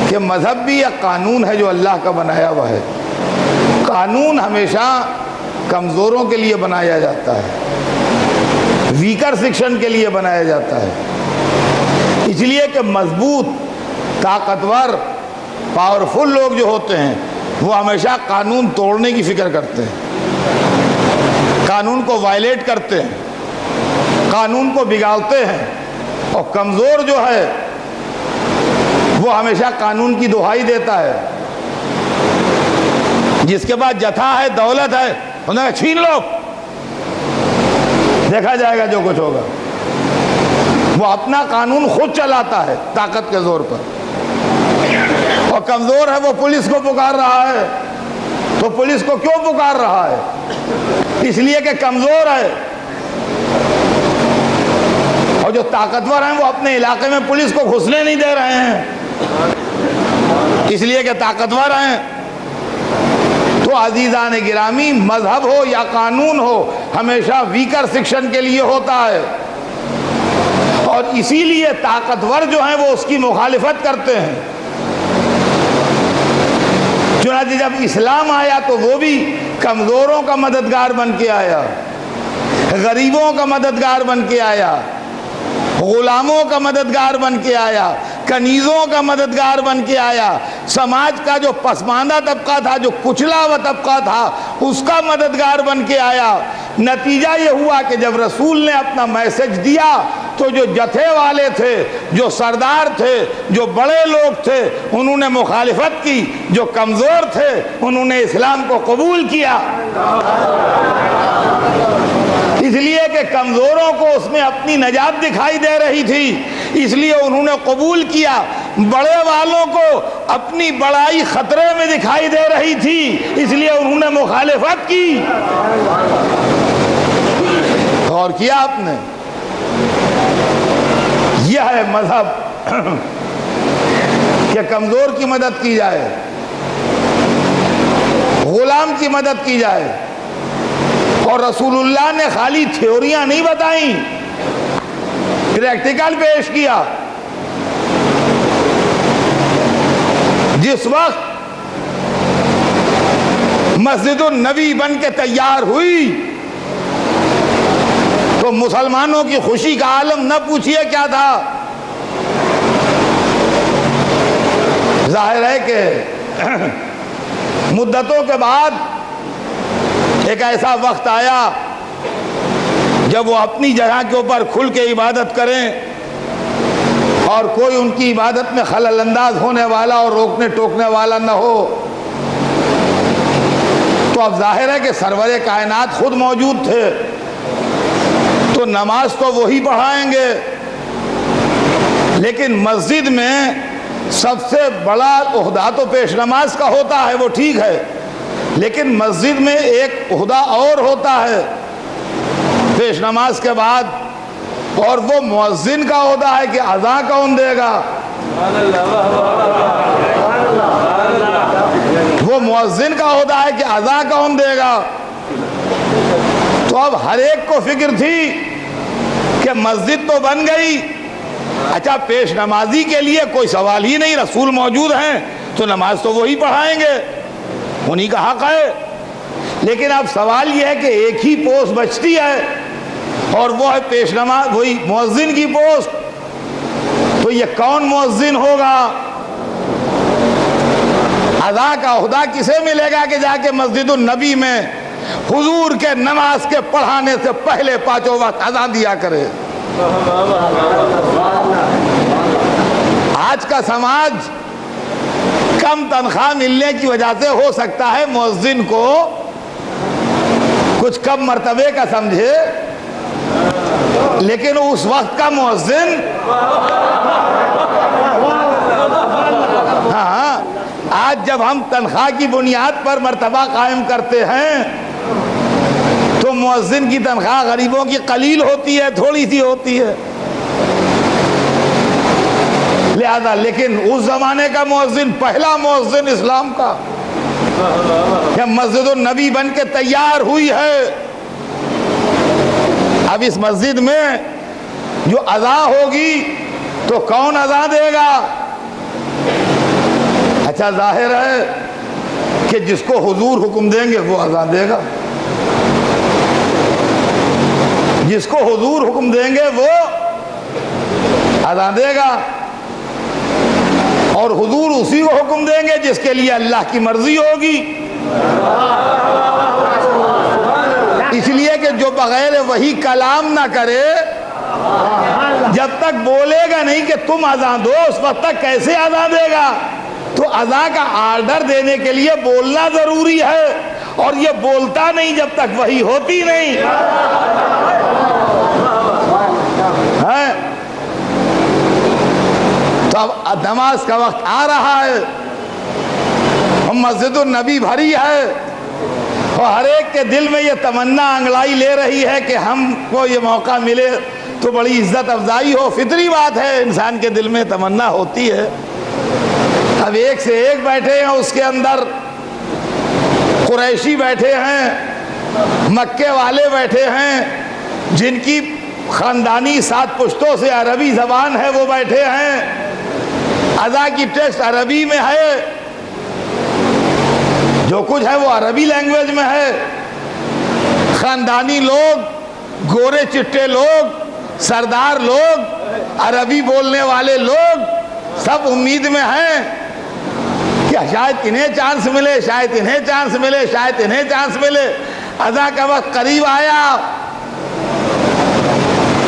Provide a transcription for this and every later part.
کہ مذہب بھی ایک قانون ہے جو اللہ کا بنایا ہوا ہے. قانون ہمیشہ کمزوروں کے لیے بنایا جاتا ہے، ویکر سیکشن کے لیے بنایا جاتا ہے، اس لیے کہ مضبوط، طاقتور، پاورفل لوگ جو ہوتے ہیں وہ ہمیشہ قانون توڑنے کی فکر کرتے ہیں، قانون کو وائلیٹ کرتے ہیں، قانون کو بگاڑتے ہیں. اور کمزور جو ہے وہ ہمیشہ قانون کی دہائی دیتا ہے. جس کے بعد جتھا ہے، دولت ہے، انہوں نے چھین لو، دیکھا جائے گا جو کچھ ہوگا. وہ اپنا قانون خود چلاتا ہے طاقت کے زور پر. اور کمزور ہے وہ پولیس کو پکار رہا ہے. تو پولیس کو کیوں پکار رہا ہے؟ اس لیے کہ کمزور ہے. اور جو طاقتور ہیں وہ اپنے علاقے میں پولیس کو گھسنے نہیں دے رہے ہیں، اس لیے کہ طاقتور ہیں. تو عزیزان گرامی، مذہب ہو یا قانون ہو ہمیشہ ویکر سیکشن کے لیے ہوتا ہے، اور اسی لیے طاقتور جو ہیں وہ اس کی مخالفت کرتے ہیں. چنانچہ جب اسلام آیا تو وہ بھی کمزوروں کا مددگار بن کے آیا، غریبوں کا مددگار بن کے آیا، غلاموں کا مددگار بن کے آیا، کنیزوں کا مددگار بن کے آیا، سماج کا جو پسماندہ طبقہ تھا، جو کچلا ہوا طبقہ تھا، اس کا مددگار بن کے آیا. نتیجہ یہ ہوا کہ جب رسول نے اپنا میسج دیا تو جو جتھے والے تھے، جو سردار تھے، جو بڑے لوگ تھے، انہوں نے مخالفت کی. جو کمزور تھے انہوں نے اسلام کو قبول کیا. اس لیے کہ کمزوروں کو اس میں اپنی نجات دکھائی دے رہی تھی، اس لیے انہوں نے قبول کیا. بڑے والوں کو اپنی بڑائی خطرے میں دکھائی دے رہی تھی، اس لیے انہوں نے مخالفت کی. غور کیا آپ نے؟ یہ ہے مذہب کہ کمزور کی مدد کی جائے، غلام کی مدد کی جائے. اور رسول اللہ نے خالی تھیوریاں نہیں بتائیں، پریکٹیکل پیش کیا. جس وقت مسجد النبی بن کے تیار ہوئی تو مسلمانوں کی خوشی کا عالم نہ پوچھئے کیا تھا. ظاہر ہے کہ مدتوں کے بعد ایک ایسا وقت آیا جب وہ اپنی جگہ کے اوپر کھل کے عبادت کریں اور کوئی ان کی عبادت میں خلل انداز ہونے والا اور روکنے ٹوکنے والا نہ ہو. تو اب ظاہر ہے کہ سرور کائنات خود موجود تھے تو نماز تو وہی پڑھائیں گے، لیکن مسجد میں سب سے بڑا عہدہ تو پیش نماز کا ہوتا ہے، وہ ٹھیک ہے، لیکن مسجد میں ایک عہدہ اور ہوتا ہے پیش نماز کے بعد، اور وہ مؤذن کا عہدہ ہے کہ اذان کون دے گا. وہ مؤذن کا عہدہ ہے کہ اذان کون دے گا. تو اب ہر ایک کو فکر تھی کہ مسجد تو بن گئی، اچھا پیش نمازی کے لیے کوئی سوال ہی نہیں، رسول موجود ہیں تو نماز تو وہی پڑھائیں گے، انہی کا حق ہے. لیکن اب سوال یہ ہے کہ ایک ہی پوسٹ بچتی ہے اور وہ ہے پیش نماز، وہی مؤذن کی پوسٹ. تو یہ کون مؤذن ہوگا؟ اذان کا عہدہ کسے ملے گا کہ جا کے مسجد النبی میں حضور کے نماز کے پڑھانے سے پہلے پانچوں وقت اذان دیا کرے. آج کا سماج کم تنخواہ ملنے کی وجہ سے ہو سکتا ہے مؤذن کو کچھ کم مرتبے کا سمجھے، لیکن اس وقت کا مؤذن ہاں، آج جب ہم تنخواہ کی بنیاد پر مرتبہ قائم کرتے ہیں تو مؤذن کی تنخواہ غریبوں کی قلیل ہوتی ہے، تھوڑی سی ہوتی ہے. لہذا لیکن اس زمانے کا مؤذن، پہلا مؤذن اسلام کا، کہ مسجد النبی بن کے تیار ہوئی ہے. اب اس مسجد میں جو اذان ہوگی تو کون اذان دے گا؟ اچھا ظاہر ہے کہ جس کو حضور حکم دیں گے وہ اذان دے گا، جس کو حضور حکم دیں گے وہ اذان دے گا، اور حضور اسی کو حکم دیں گے جس کے لیے اللہ کی مرضی ہوگی۔ اس لیے کہ جو بغیر وہی کلام نہ کرے، جب تک بولے گا نہیں کہ تم اذان دو، اس وقت تک کیسے اذان دے گا؟ تو اذان کا آرڈر دینے کے لیے بولنا ضروری ہے، اور یہ بولتا نہیں جب تک وہی ہوتی نہیں ہے۔ تو اب نماز کا وقت آ رہا ہے، مسجد النبی بھری ہے، اور ہر ایک کے دل میں یہ تمنا انگڑائی لے رہی ہے کہ ہم کو یہ موقع ملے تو بڑی عزت افزائی ہو۔ فطری بات ہے، انسان کے دل میں تمنا ہوتی ہے۔ اب ایک سے ایک بیٹھے ہیں، اس کے اندر قریشی بیٹھے ہیں، مکے والے بیٹھے ہیں، جن کی خاندانی 7 پشتوں سے عربی زبان ہے، وہ بیٹھے ہیں، اذان کی ٹیکسٹ عربی میں ہے، جو کچھ ہے وہ عربی لینگویج میں ہے۔ خاندانی لوگ، گورے چٹے لوگ، سردار لوگ، عربی بولنے والے لوگ سب امید میں ہیں کہ شاید انہیں چانس ملے، شاید انہیں چانس ملے، شاید انہیں چانس ملے۔ اذان کا وقت قریب آیا،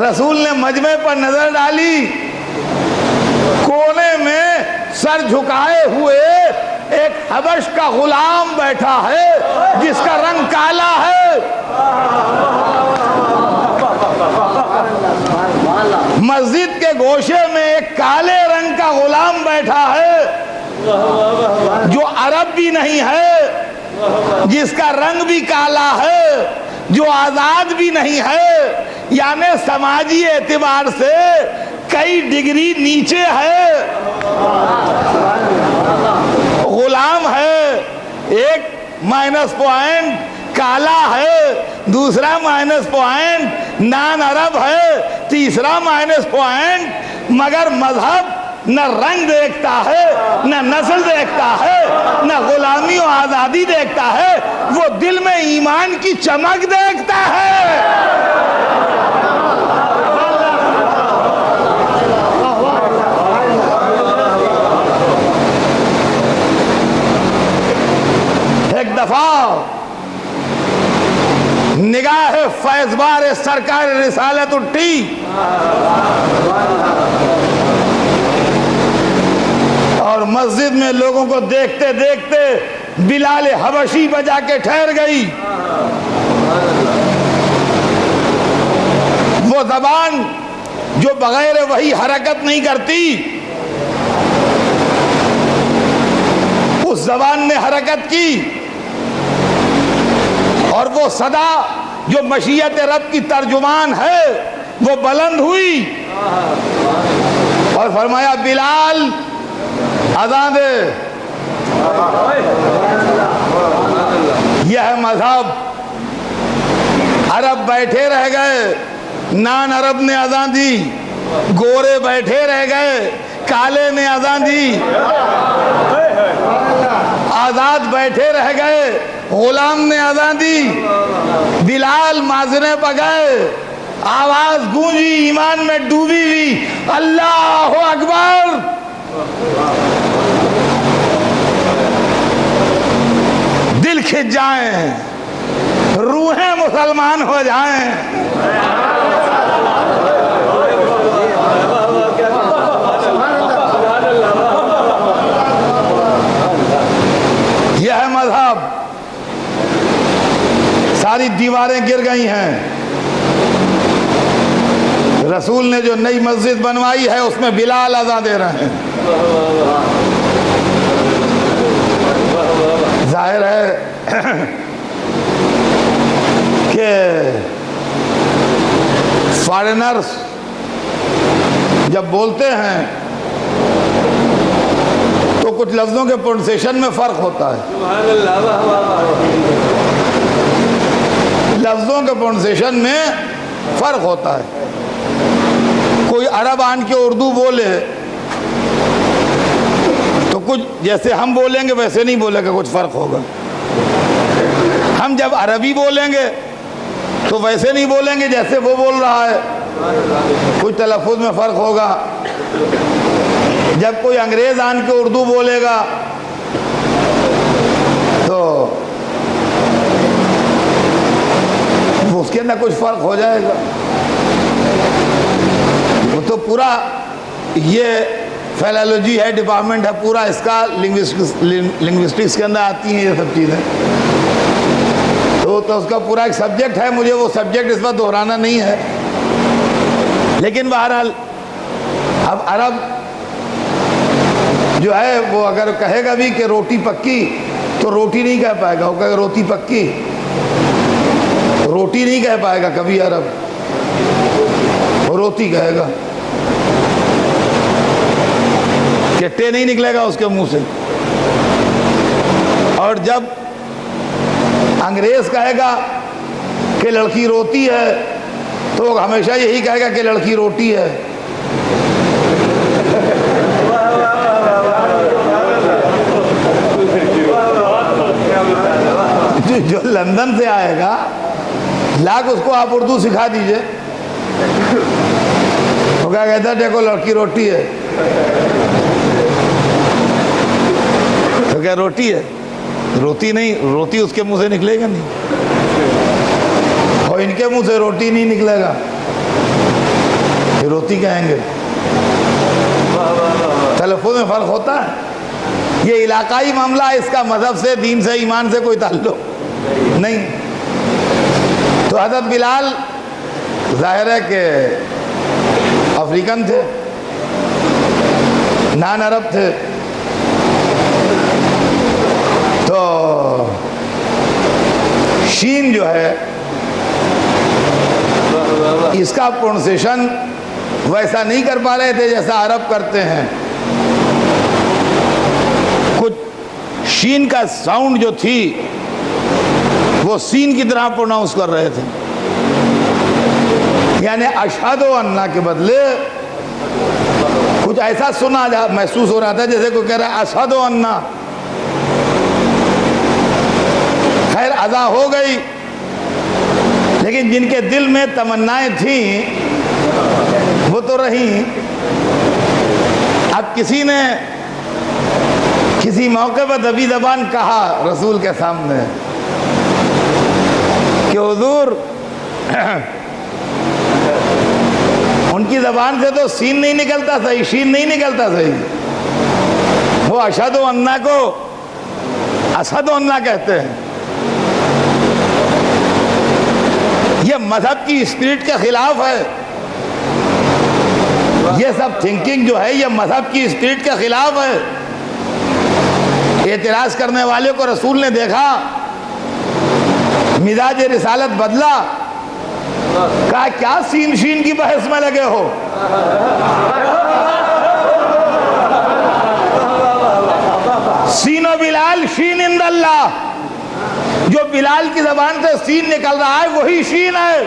رسول نے مجمع پر نظر ڈالی، کونے میں سر جھکائے ہوئے ایک حبش کا غلام بیٹھا ہے جس کا رنگ کالا ہے۔ مسجد کے گوشے میں ایک کالے رنگ کا غلام بیٹھا ہے جو عرب بھی نہیں ہے، جس کا رنگ بھی کالا ہے، جو آزاد بھی نہیں ہے، یعنی سماجی اعتبار سے کئی ڈگری نیچے ہے۔ غلام ہے، ایک مائنس پوائنٹ کالا ہے، دوسرا مائنس پوائنٹ نان عرب ہے، تیسرا مائنس پوائنٹ، مگر مذہب نہ رنگ دیکھتا ہے، نہ نسل دیکھتا ہے، نہ غلامی و آزادی دیکھتا ہے، وہ دل میں ایمان کی چمک دیکھتا ہے۔ ایک دفعہ نگاہ فیض بار سرکار رسالت اٹھی اور مسجد میں لوگوں کو دیکھتے دیکھتے بلال حبشی بجا کے ٹھہر گئی۔ وہ زبان جو بغیر وہی حرکت نہیں کرتی، اس زبان نے حرکت کی، اور وہ صدا جو مشیت رب کی ترجمان ہے وہ بلند ہوئی اور فرمایا بلال اذان دے۔ یہ ہے مذہب۔ عرب بیٹھے رہ گئے، نان عرب نے اذان دی، گورے بیٹھے رہ گئے، کالے نے اذان دی، آزاد بیٹھے رہ گئے، غلام نے اذان دی، بلال مازنے پہ گئے، آواز گونجی، ایمان میں ڈوبی ہوئی، اللہ اکبر۔ دل کھچ جائیں، روحیں مسلمان ہو جائیں۔ یہ ہے مذہب۔ ساری دیواریں گر گئی ہیں۔ رسول نے جو نئی مسجد بنوائی ہے اس میں بلال اذان دے رہے ہیں۔ ظاہر ہے کہ فارنرز جب بولتے ہیں تو کچھ لفظوں کے پروننسیشن میں فرق ہوتا ہے، لفظوں کے پروننسیشن میں فرق ہوتا ہے۔ کوئی عرب آن کے اردو بولے تو کچھ کچھ جیسے ہم بولیں گے ویسے نہیں بولے گا، کچھ فرق ہوگا. ہم جب عربی بولیں گے تو ویسے نہیں بولیں گے جیسے وہ بول رہا ہے، کچھ تلفظ میں فرق ہوگا. جب کوئی انگریز آن کے اردو بولے گا تو اس کے اندر کچھ فرق ہو جائے گا. وہ تو پورا یہ فیلالوجی ہے، ڈپارٹمنٹ ہے پورا اس کا، لنگوسٹکس کے اندر آتی ہیں یہ سب چیزیں. تو اس کا پورا ایک سبجیکٹ ہے، مجھے وہ سبجیکٹ اس پر دہرانا نہیں ہے. لیکن بہرحال اب عرب جو ہے وہ اگر کہے گا بھی کہ روٹی پکی تو روٹی نہیں کہہ پائے گا، وہ کہے گا روٹی پکی، روٹی نہیں کہہ پائے گا کبھی عرب، وہ روٹی کہے گا. چٹے نہیں نکلے گا اس کے منہ سے. اور جب انگریز کہے گا کہ لڑکی روتی ہے تو وہ ہمیشہ یہی کہے گا کہ لڑکی روٹی ہے. جو لندن سے آئے گا لاکھ اس کو آپ اردو سکھا دیجئے، وہ کیا کہتا ہے دیکھو لڑکی روٹی ہے، تو کیا روٹی ہے؟ روتی نہیں، روتی اس کے منہ سے نکلے گا نہیں، اور ان کے منہ سے روٹی نہیں نکلے گا، یہ روٹی کہیں گے. تلفظ میں فرق ہوتا ہے. یہ علاقائی معاملہ ہے، اس کا مذہب سے، دین سے، ایمان سے کوئی تعلق نہیں. تو حضرت بلال ظاہر ہے کہ افریقن تھے، نان عرب تھے. تو شین جو ہے اس کا پرونسیشن ویسا نہیں کر پا رہے تھے جیسا عرب کرتے ہیں. کچھ شین کا ساؤنڈ جو تھی وہ سین کی طرح پروناؤنس کر رہے تھے، یعنی اشہد ان کے بدلے کچھ ایسا سنا محسوس ہو رہا تھا جیسے کوئی کہہ رہا ہے اشہد ان. خیر ادا ہو گئی، لیکن جن کے دل میں تمنائیں تھیں وہ تو رہیں. اب کسی نے کسی موقع پر دبی زبان کہا رسول کے سامنے کہ حضور ان کی زبان سے تو سین نہیں نکلتا صحیح، شین نہیں نکلتا صحیح، وہ اشہد ان کو اسد ان کہتے ہیں. یہ مذہب کی اسپرٹ کے خلاف ہے. یہ سب تھنکنگ جو ہے یہ مذہب کی اسپرٹ کے خلاف ہے. اعتراض کرنے والے کو رسول نے دیکھا، مزاج رسالت بدلا، کہا کیا سین شین کی بحث میں لگے ہو؟ سین و بلال شین عند اللہ، جو بلال کی زبان سے سین نکل رہا ہے وہی شین ہے.